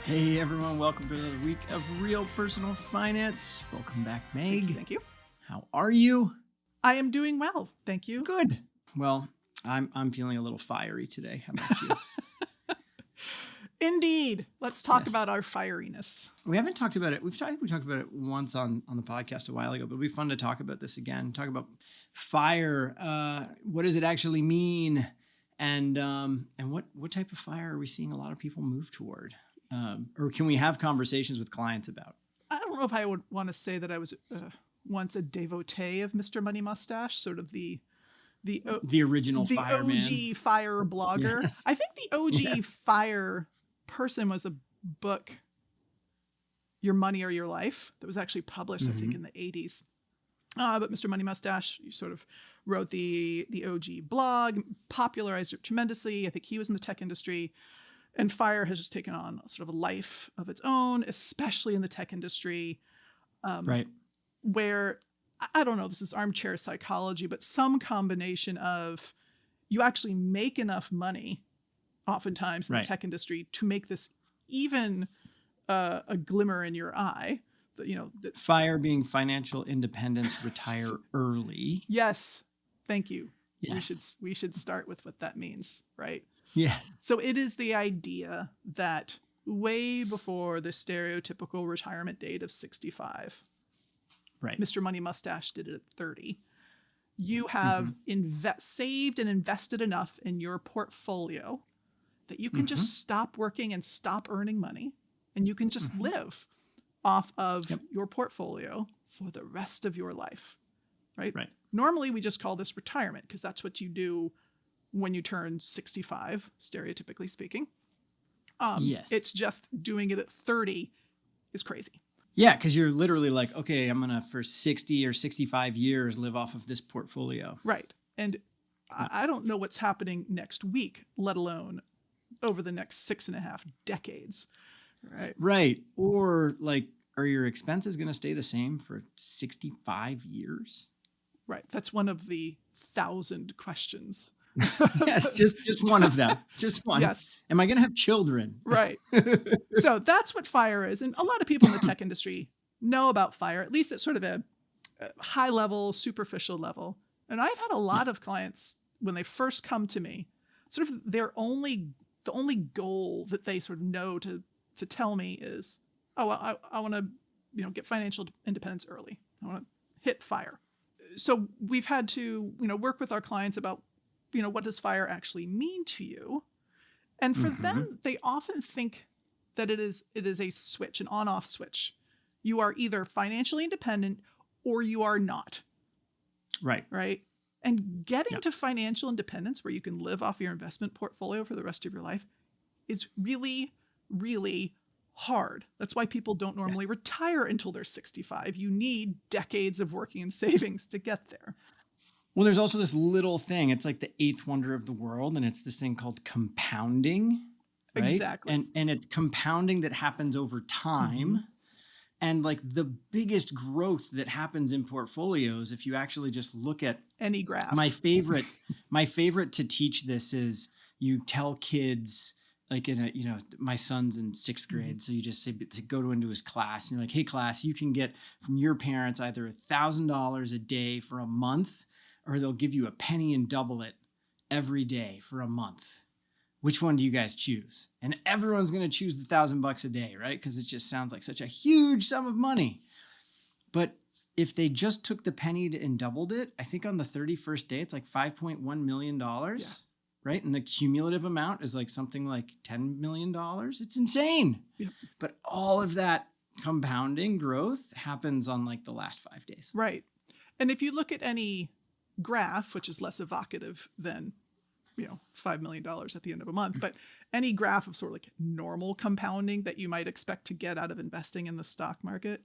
Hey everyone, welcome to another week of Real Personal Finance. Welcome back, Meg. Thank you. How are you? I am doing well. Thank you. Good. Well, I'm feeling a little fiery today. How about you? Indeed. Let's talk Yes. about our fieriness. We haven't talked about it. We talked about it once on the podcast a while ago, but it'd be fun to talk about this again. Talk about fire. What does it actually mean? And what type of fire are we seeing a lot of people move toward? Or can we have conversations with clients about? I don't know if I would want to say that I was once a devotee of Mr. Money Mustache, sort of the original fireman. OG fire blogger. Yes. I think the OG fire person was a book, Your Money or Your Life, that was actually published, I think, in the 80s. But Mr. Money Mustache, he sort of wrote the OG blog, popularized it tremendously. I think he was in the tech industry. And fire has just taken on sort of a life of its own, especially in the tech industry. Right. Where, I don't know, this is armchair psychology, but some combination of you actually make enough money oftentimes in the tech industry to make this even a glimmer in your eye. That fire being financial independence, retire early. Yes. Thank you. Yes. We should start with what that means, right? Yes. So it is the idea that way before the stereotypical retirement date of 65, right? Mr. Money Mustache did it at 30. You have saved and invested enough in your portfolio that you can just stop working and stop earning money, and you can just live off of your portfolio for the rest of your life, right? Right. Normally, we just call this retirement because that's what you do when you turn 65, stereotypically speaking. Yes. It's just doing it at 30 is crazy. Yeah, because you're literally like, okay, I'm going to, for 60 or 65 years, live off of this portfolio. Right. And I don't know what's happening next week, let alone over the next 6.5 decades. Right. Right. Or like, are your expenses going to stay the same for 65 years? Right. That's one of the 1,000 questions. Yes, just one of them. Just one. Yes. Am I going to have children? Right. So that's what fire is. And a lot of people in the tech industry know about fire, at least at sort of a high level, superficial level. And I've had a lot of clients when they first come to me, sort of the only goal that they sort of know to tell me is, oh, I want to, get financial independence early. I want to hit fire. So we've had to, work with our clients about, what does fire actually mean to you? And for them, they often think that it is a switch, an on-off switch. You are either financially independent or you are not. Right. Right. And getting to financial independence where you can live off your investment portfolio for the rest of your life is really, really hard. That's why people don't normally retire until they're 65. You need decades of working and savings to get there. Well, there's also this little thing. It's like the eighth wonder of the world, and it's this thing called compounding. Right? Exactly. And it's compounding that happens over time. And like the biggest growth that happens in portfolios, if you actually just look at any graph. My favorite to teach this is you tell kids, like my son's in 6th grade. So you just say to go into his class and you're like, hey class, you can get from your parents either $1,000 a day for a month, or they'll give you a penny and double it every day for a month. Which one do you guys choose? And everyone's going to choose the $1,000 a day, right? Because it just sounds like such a huge sum of money. But if they just took the penny and doubled it, I think on the 31st day, it's like $5.1 million, right? And the cumulative amount is like something like $10 million. It's insane. Yeah. But all of that compounding growth happens on like the last 5 days. Right. And if you look at any graph, which is less evocative than, $5 million at the end of a month, but any graph of sort of like normal compounding that you might expect to get out of investing in the stock market,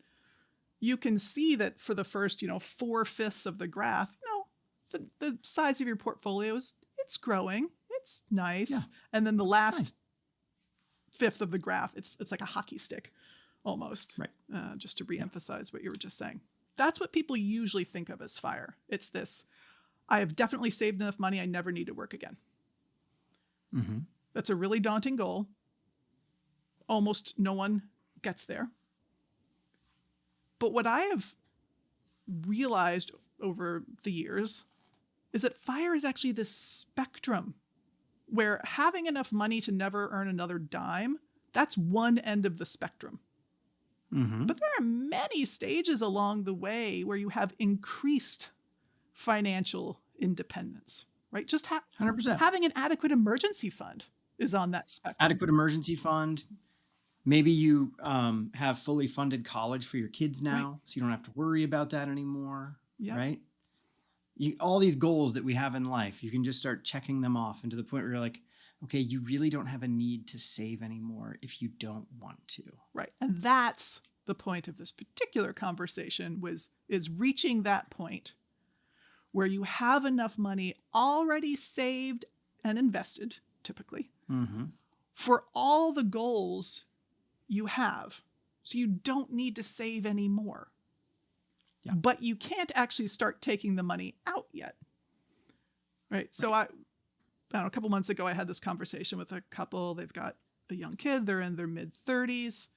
you can see that for the first, 4/5 of the graph, the size of your portfolio it's growing. It's nice. Yeah. And then the last fifth of the graph, it's like a hockey stick almost. Right. Just to reemphasize what you were just saying. That's what people usually think of as fire. It's this, I have definitely saved enough money, I never need to work again. That's a really daunting goal. almost no one gets there. But what I have realized over the years is that FIRE is actually this spectrum where having enough money to never earn another dime, that's one end of the spectrum. Mm-hmm. But there are many stages along the way where you have increased financial independence, right? Just 100%. having an adequate emergency fund is on that spectrum. Adequate emergency fund. Maybe you have fully funded college for your kids now, Right. so you don't have to worry about that anymore, Yep. right? All these goals that we have in life, you can just start checking them off, and to the point where you're like, okay, you really don't have a need to save anymore if you don't want to. Right. And that's the point of this particular conversation is reaching that point where you have enough money already saved and invested, typically, Mm-hmm. for all the goals you have. So you don't need to save anymore. Yeah. But you can't actually start taking the money out yet. Right. So I don't know, a couple months ago, I had this conversation with a couple. They've got a young kid. They're in their mid-30s.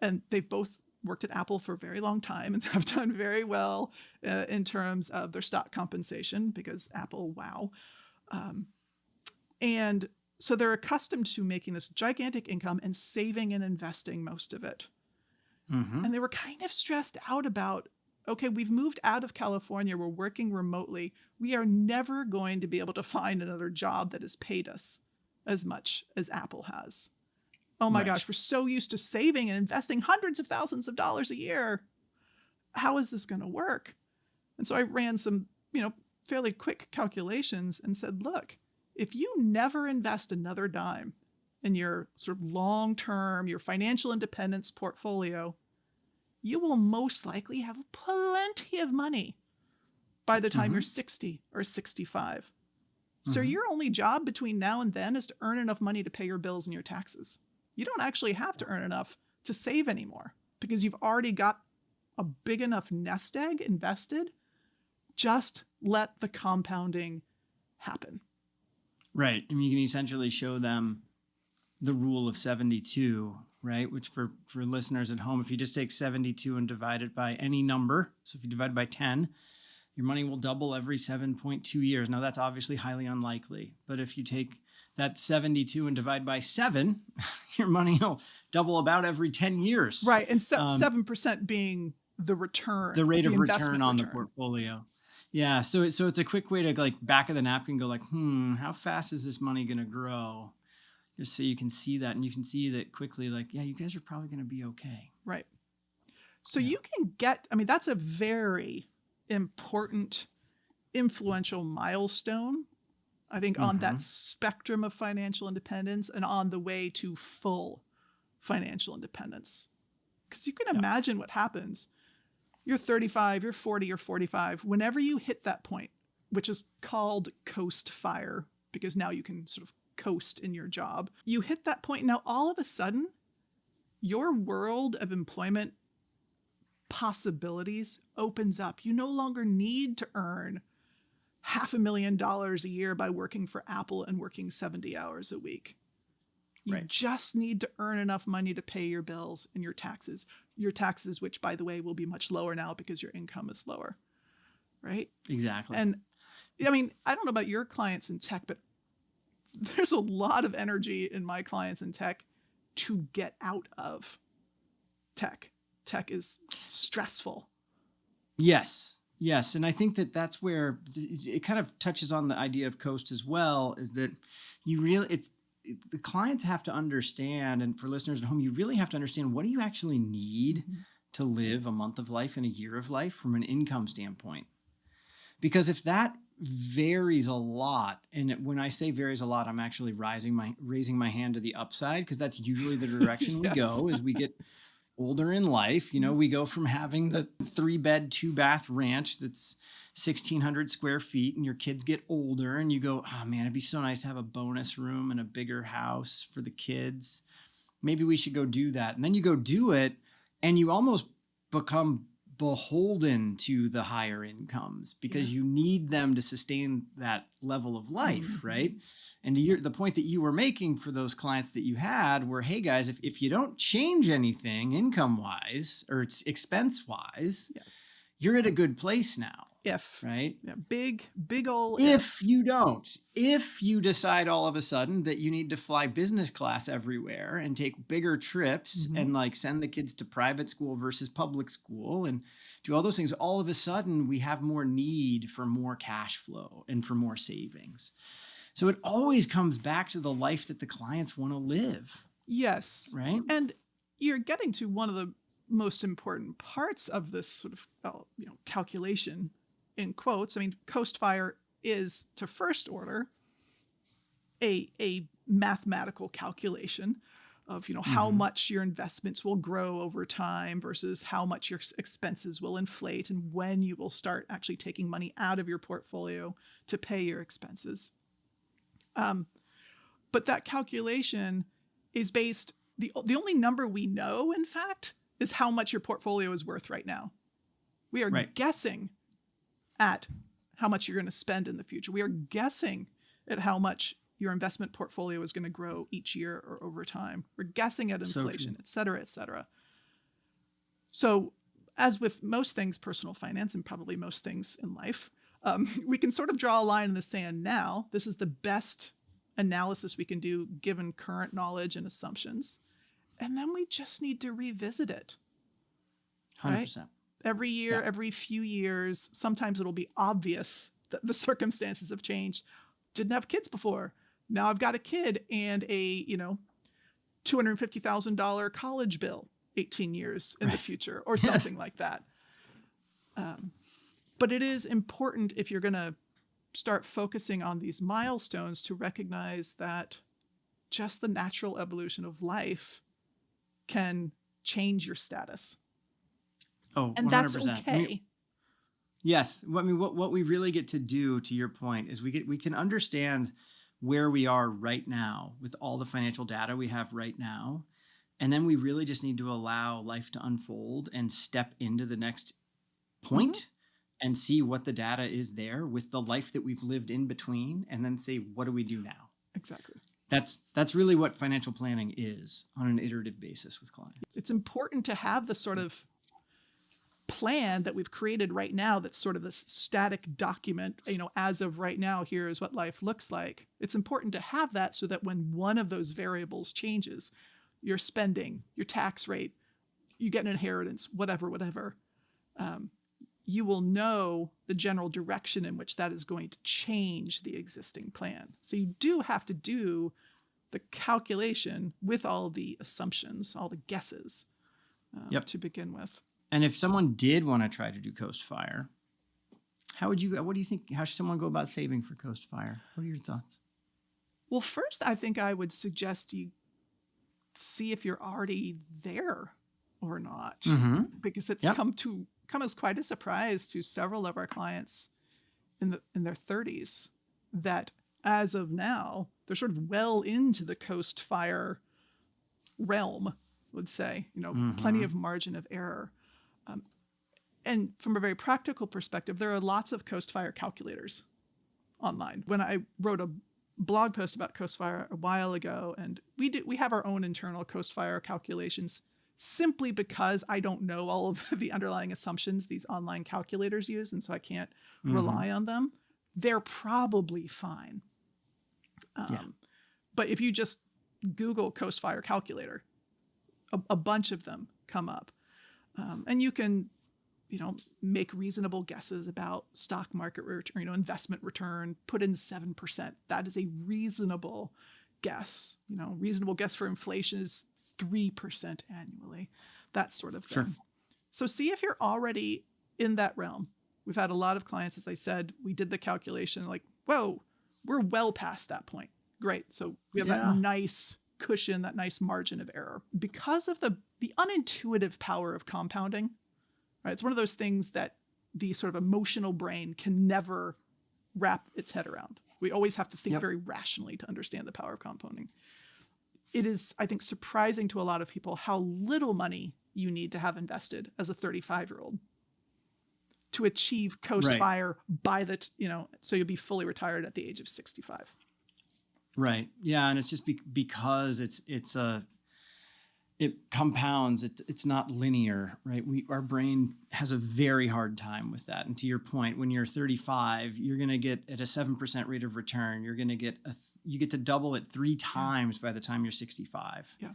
And they've both worked at Apple for a very long time and have done very well in terms of their stock compensation because Apple, wow. And so they're accustomed to making this gigantic income and saving and investing most of it. Mm-hmm. And they were kind of stressed out about, okay, we've moved out of California. We're working remotely. We are never going to be able to find another job that has paid us as much as Apple has. Oh my gosh, we're so used to saving and investing hundreds of thousands of dollars a year. How is this going to work? And so I ran some, fairly quick calculations and said, look, if you never invest another dime in your sort of long-term, your financial independence portfolio, you will most likely have plenty of money by the time you're 60 or 65. So your only job between now and then is to earn enough money to pay your bills and your taxes. You don't actually have to earn enough to save anymore because you've already got a big enough nest egg invested. Just let the compounding happen. Right. I mean, you can essentially show them the rule of 72, right? Which for listeners at home, if you just take 72 and divide it by any number, so if you divide by 10, your money will double every 7.2 years. Now, that's obviously highly unlikely. But if you take that 72 and divide by 7, your money will double about every 10 years. Right. And 7% being the return. The rate of return on the portfolio. Yeah. So it's a quick way to like back of the napkin go like, how fast is this money going to grow? Just so you can see that. And you can see that quickly, like, yeah, you guys are probably going to be okay. Right. So you can get, that's a very important, influential milestone, I think, on that spectrum of financial independence and on the way to full financial independence. Because you can imagine what happens. You're 35, you're 40, you're 45. Whenever you hit that point, which is called coast FIRE, because now you can sort of coast in your job, you hit that point. Now, all of a sudden, your world of employment possibilities opens up. You no longer need to earn $500,000 a year by working for Apple and working 70 hours a week. You just need to earn enough money to pay your bills and your taxes, which, by the way, will be much lower now because your income is lower. Right? Exactly. And I mean, I don't know about your clients in tech, but there's a lot of energy in my clients in tech to get out of tech. Tech is stressful. Yes. And I think that that's where it kind of touches on the idea of coast as well, is that the clients have to understand, and for listeners at home, you really have to understand, what do you actually need to live a month of life and a year of life from an income standpoint? Because if that varies a lot, and when I say varies a lot, I'm actually raising my hand to the upside, because that's usually the direction we go as we get older in life. We go from having the 3-bed, 2-bath ranch that's 1,600 square feet, and your kids get older, and you go, oh man, it'd be so nice to have a bonus room and a bigger house for the kids. Maybe we should go do that. And then you go do it, and you almost become beholden to the higher incomes Yeah. because you need them to sustain that level of life, right? Mhm. And the point that you were making for those clients that you had were, hey guys, if you don't change anything income wise or it's expense wise, Yes. you're at a good place now, If. right? Yeah, big ol' If if. you don't, if you decide all of a sudden that you need to fly business class everywhere and take bigger trips Mhm. and like send the kids to private school versus public school and do all those things, all of a sudden we have more need for more cash flow and for more savings. So it always comes back to the life that the clients want to live, Yes. right? And you're getting to one of the most important parts of this sort of, calculation in quotes. I mean, Coast Fire is, to first order, a mathematical calculation of, how Mm-hmm. much your investments will grow over time versus how much your expenses will inflate and when you will start actually taking money out of your portfolio to pay your expenses. Um, but that calculation is based, the only number we know, in fact, is how much your portfolio is worth right now. We are Right. guessing at how much you're going to spend in the future. We are guessing at how much your investment portfolio is going to grow each year or over time. We're guessing at So true. inflation, et cetera, et cetera. So, as with most things, personal finance, and probably most things in life, we can sort of draw a line in the sand now. This is the best analysis we can do given current knowledge and assumptions. And then we just need to revisit it, right? 100%. Every year, Yeah. every few years, sometimes it'll be obvious that the circumstances have changed. Didn't have kids before. Now I've got a kid and a, $250,000 college bill 18 years in the Right. future or something Yes. like that. Um, but it is important if you're going to start focusing on these milestones to recognize that just the natural evolution of life can change your status. Oh, And that's 100%. I mean, okay. yes. I mean, what we really get to do, to your point, is we can understand where we are right now with all the financial data we have right now, and then we really just need to allow life to unfold and step into the next Hmm. point and see what the data is there with the life that we've lived in between, and then say, what do we do now? Exactly. That's really what financial planning is on an iterative basis with clients. It's important to have the sort of plan that we've created right now that's sort of this static document, as of right now, here is what life looks like. It's important to have that so that when one of those variables changes, your spending, your tax rate, you get an inheritance, whatever, you will know the general direction in which that is going to change the existing plan. So you do have to do the calculation with all the assumptions, all the guesses Yep. to begin with. And if someone did want to try to do Coast Fire, what do you think? How should someone go about saving for Coast Fire? What are your thoughts? Well, first, I think I would suggest you see if you're already there or not, Mm-hmm. because it's Yep. come as quite a surprise to several of our clients in their 30s that as of now they're sort of well into the Coast Fire realm. Would say, plenty Mm-hmm. of margin of error. Um, and from a very practical perspective, there are lots of Coast Fire calculators online. When I wrote a blog post about Coast Fire a while ago, and we have our own internal Coast Fire calculations simply because I don't know all of the underlying assumptions these online calculators use, and so I can't Mm-hmm. rely on them. They're probably fine. Yeah. But if you just Google Coast Fire calculator, a bunch of them come up. And you can, make reasonable guesses about stock market return, investment return, put in 7%. That is a reasonable guess. Reasonable guess for inflation is 3% annually, that sort of thing. Sure. So see if you're already in that realm. We've had a lot of clients, as I said, we did the calculation like, whoa, we're well past that point. Great. So we have that Yeah. nice cushion, that nice margin of error. Because of the unintuitive power of compounding, right? It's one of those things that the sort of emotional brain can never wrap its head around. We always have to think Yep. very rationally to understand the power of compounding. It is, I think, surprising to a lot of people how little money you need to have invested as a 35-year-old. to achieve coast Right. fire by so you'll be fully retired at the age of 65. Right. Yeah, and it's just because it compounds. It's not linear, right? Our brain has a very hard time with that. And to your point, when you're 35, you're going to get at a 7% rate of return. You're going to get you get to double it 3 Yeah. times by the time you're 65. Yeah.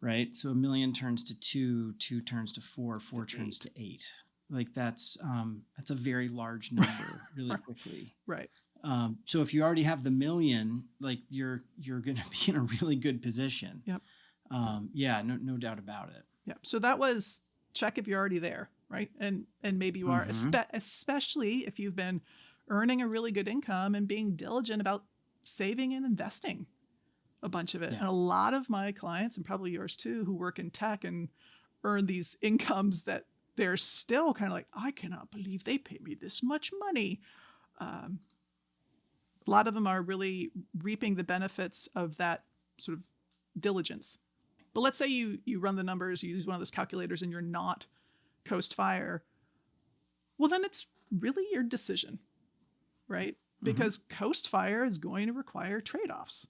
Right? So 1,000,000 turns to 2, 2 turns to 4, 4 To turns 8. to 8. Like that's a very large number really quickly. Right. So if you already have the million, like you're going to be in a really good position. Yep. Yeah, no doubt about it. Yeah. So that was check if you're already there, right? And maybe you are, especially if you've been earning a really good income and being diligent about saving and investing a bunch of it. Yeah. And a lot of my clients, and probably yours too, who work in tech and earn these incomes that they're still kind of like, I cannot believe they pay me this much money. A lot of them are really reaping the benefits of that sort of diligence. But let's say you run the numbers, you use one of those calculators, and you're not coast fire. Well, then it's really your decision, right? Because coast fire is going to require trade-offs.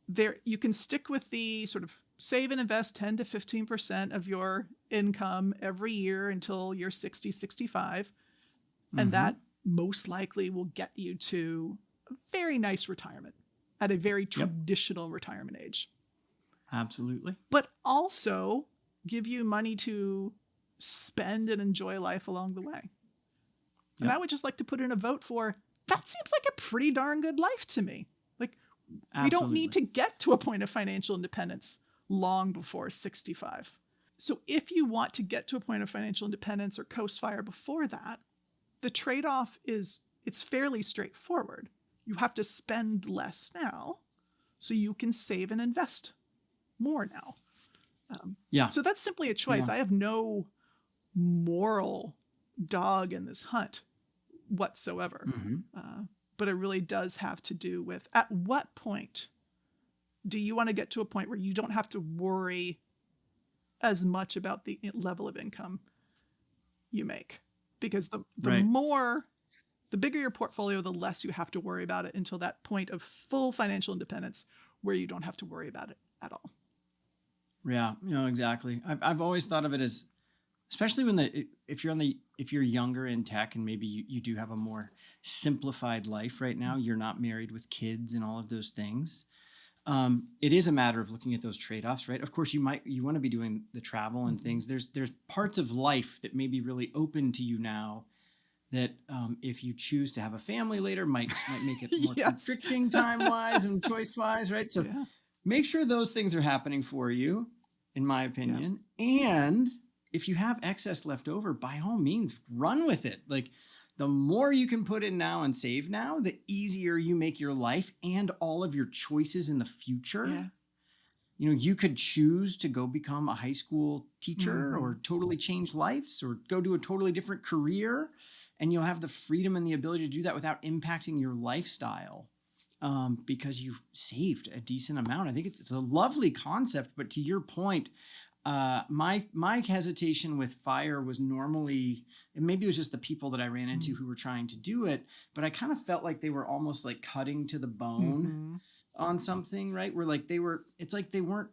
You can stick with the sort of save and invest 10 to 15% of your income every year until you're 60, 65. And that most likely will get you to a very nice retirement at a very traditional retirement age. Absolutely. But also give you money to spend and enjoy life along the way. And I would just like to put in a vote for, that seems like a pretty darn good life to me. Like, we don't need to get to a point of financial independence long before 65. So if you want to get to a point of financial independence or coast fire before that, the trade-off is, it's fairly straightforward. You have to spend less now so you can save and invest more now. So that's simply a choice. Yeah. I have no moral dog in this hunt whatsoever. But it really does have to do with, at what point do you want to get to a point where you don't have to worry as much about the level of income you make? Because the bigger your portfolio, the less you have to worry about it until that point of full financial independence where you don't have to worry about it at all. Yeah, exactly. I've always thought of it as, especially if you're younger in tech and maybe you do have a more simplified life right now, you're not married with kids and all of those things. It is a matter of looking at those trade-offs, right? Of course, you want to be doing the travel and things. There's parts of life that may be really open to you now that if you choose to have a family later might make it more constricting time-wise and choice-wise, right? So make sure those things are happening for you, in my opinion. And if you have excess left over, by all means, run with it. Like, the more you can put in now and save now, the easier you make your life and all of your choices in the future. You could choose to go become a high school teacher or totally change lives or go to a totally different career. And you'll have the freedom and the ability to do that without impacting your lifestyle because you've saved a decent amount. I think it's a lovely concept. But to your point, my hesitation with fire was normally, and maybe it was just the people that I ran into who were trying to do it, but I kind of felt like they were almost like cutting to the bone on something, right? Where like it's like they were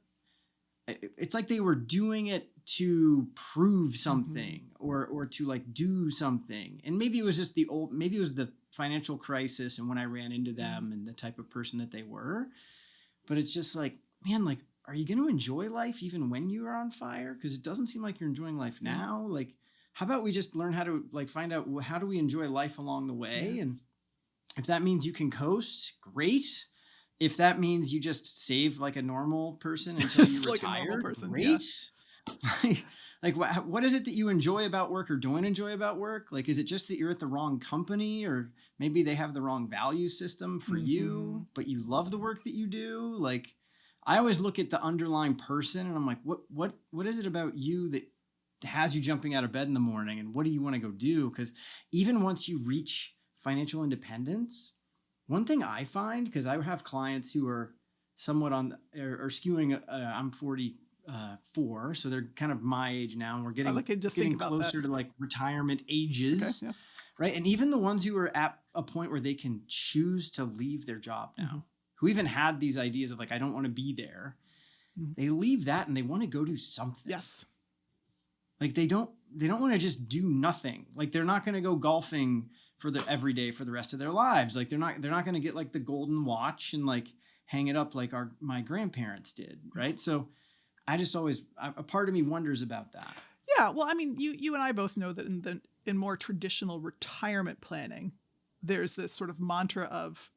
doing it to prove something or to like do something. And maybe it was just maybe it was the financial crisis and when I ran into them and the type of person that they were, but it's just like, man, like, are you going to enjoy life even when you are on fire? Because it doesn't seem like you're enjoying life now. Like, how about we just learn how to like find out how do we enjoy life along the way? And if that means you can coast, great. If that means you just save like a normal person until you retire, great. Like what is it that you enjoy about work or don't enjoy about work? Like, is it just that you're at the wrong company or maybe they have the wrong value system for you, but you love the work that you do? Like, I always look at the underlying person and I'm like, what is it about you that has you jumping out of bed in the morning and what do you want to go do? Because even once you reach financial independence, one thing I find, because I have clients who are somewhat skewing, I'm 40, 4, so they're kind of my age now, and we're I like to just think getting about closer that. to like retirement Okay, ages, yeah. right? And even the ones who are at a point where they can choose to leave their job now, Mhm. who even had these ideas of like, I don't want to be there, Mhm. they leave that and they want to go do something. Yes. Like they don't want to just do nothing. Like they're not going to go golfing for the every day for the rest of their lives. Like they're not going to get like the golden watch and like hang it up like my grandparents did, right? So I just always a part of me wonders about that. Yeah, well, I mean, you and I both know that in more traditional retirement planning, there's this sort of mantra of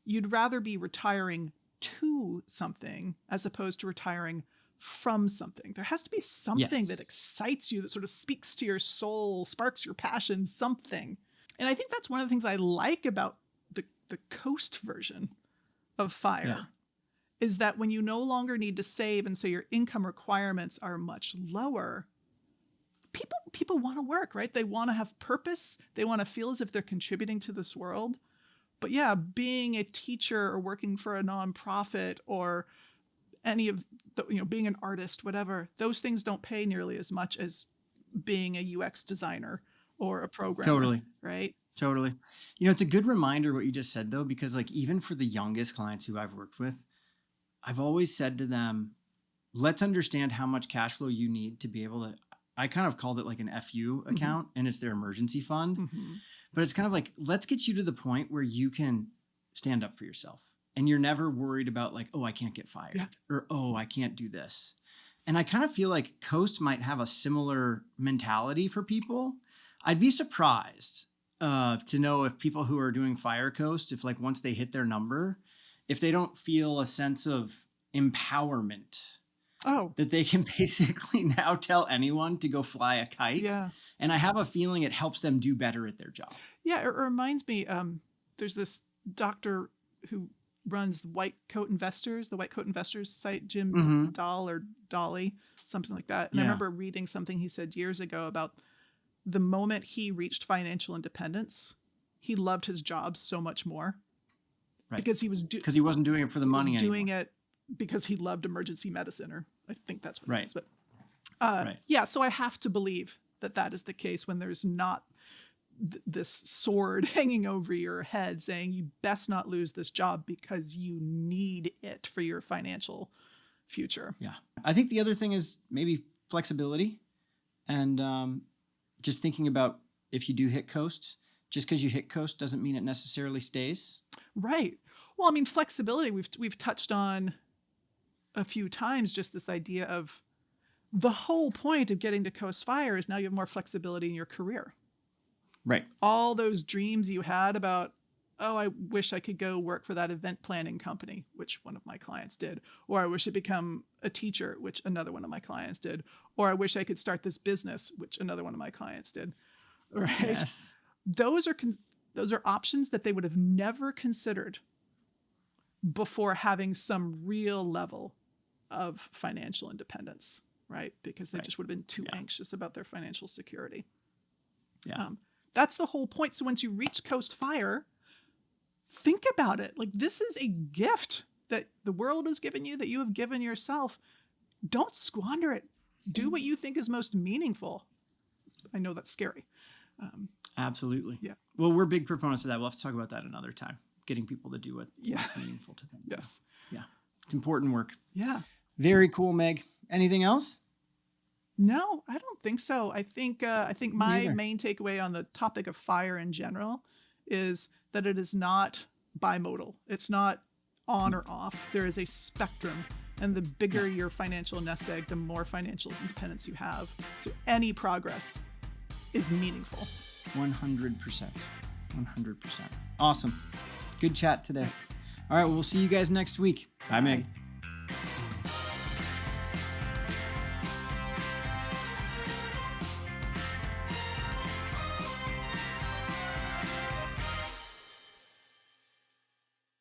you'd rather be retiring to something as opposed to retiring from something. There has to be something that Yes. excites you, that sort of speaks to your soul, sparks your passion, something. And I think that's one of the things I like about the coast version of FIRE. Yeah. Is that when you no longer need to save and so your income requirements are much lower, people want to work, right? They want to have purpose. They want to feel as if they're contributing to this world. But yeah, being a teacher or working for a nonprofit or any of the, being an artist, whatever, those things don't pay nearly as much as being a UX designer or a programmer, Totally. right? Totally. It's a good reminder what you just said though, because like even for the youngest clients who I've worked with, I've always said to them, let's understand how much cash flow you need to be able to, I kind of called it like an FU account, and it's their emergency fund. Mm-hmm. But it's kind of like, let's get you to the point where you can stand up for yourself and you're never worried about like, oh, I can't get fired, Yeah. or, oh, I can't do this. And I kind of feel like Coast might have a similar mentality for people. I'd be surprised to know if people who are doing Fire Coast, if like once they hit their number, if they don't feel a sense of empowerment Oh, that they can basically now tell anyone to go fly a kite. yeah. And I have a feeling it helps them do better at their job. Yeah, it reminds me, there's this doctor who runs the White Coat Investors site, Jim Mhm. Dahl or Dolly, something like that. And I Yeah. remember reading something he said years ago about the moment he reached financial independence, he loved his job so much more Right. because he Because he wasn't doing it for the money doing anymore. it because he loved emergency medicine, or I think that's what it Right. is. But Right. yeah, so I have to believe that is the case when there's not this sword hanging over your head saying you best not lose this job because you need it for your financial future. Yeah. I think the other thing is maybe flexibility, and just thinking about if you do hit Coast, just because you hit Coast doesn't mean it necessarily stays. Right. Well, I mean, flexibility, we've touched on a few times, just this idea of the whole point of getting to Coast Fire is now you have more flexibility in your career. Right. All those dreams you had about, oh, I wish I could go work for that event planning company, which one of my clients did, or I wish I'd become a teacher, which another one of my clients did, or I wish I could start this business, which another one of my clients did, right? Yes. Those are options that they would have never considered before having some real level of financial independence, right? Because they Right. just would have been too Yeah. anxious about their financial security. Yeah. That's the whole point. So once you reach Coast Fire, think about it. Like, this is a gift that the world has given you, that you have given yourself. Don't squander it. Do what you think is most meaningful. I know that's scary. Absolutely. Yeah. Well, we're big proponents of that. We'll have to talk about that another time. Getting people to do what's Yeah. meaningful to them. Yes. Yeah. It's important work. Yeah. Very cool, Meg. Anything else? No, I don't think so. I think my neither. main takeaway on the topic of fire in general is that it is not bimodal. It's not on or off. There is a spectrum, and the bigger your financial nest egg, the more financial independence you have. So any progress is meaningful. 100%. 100%. Awesome. Good chat today. All right. Well, we'll see you guys next week. Bye, Meg.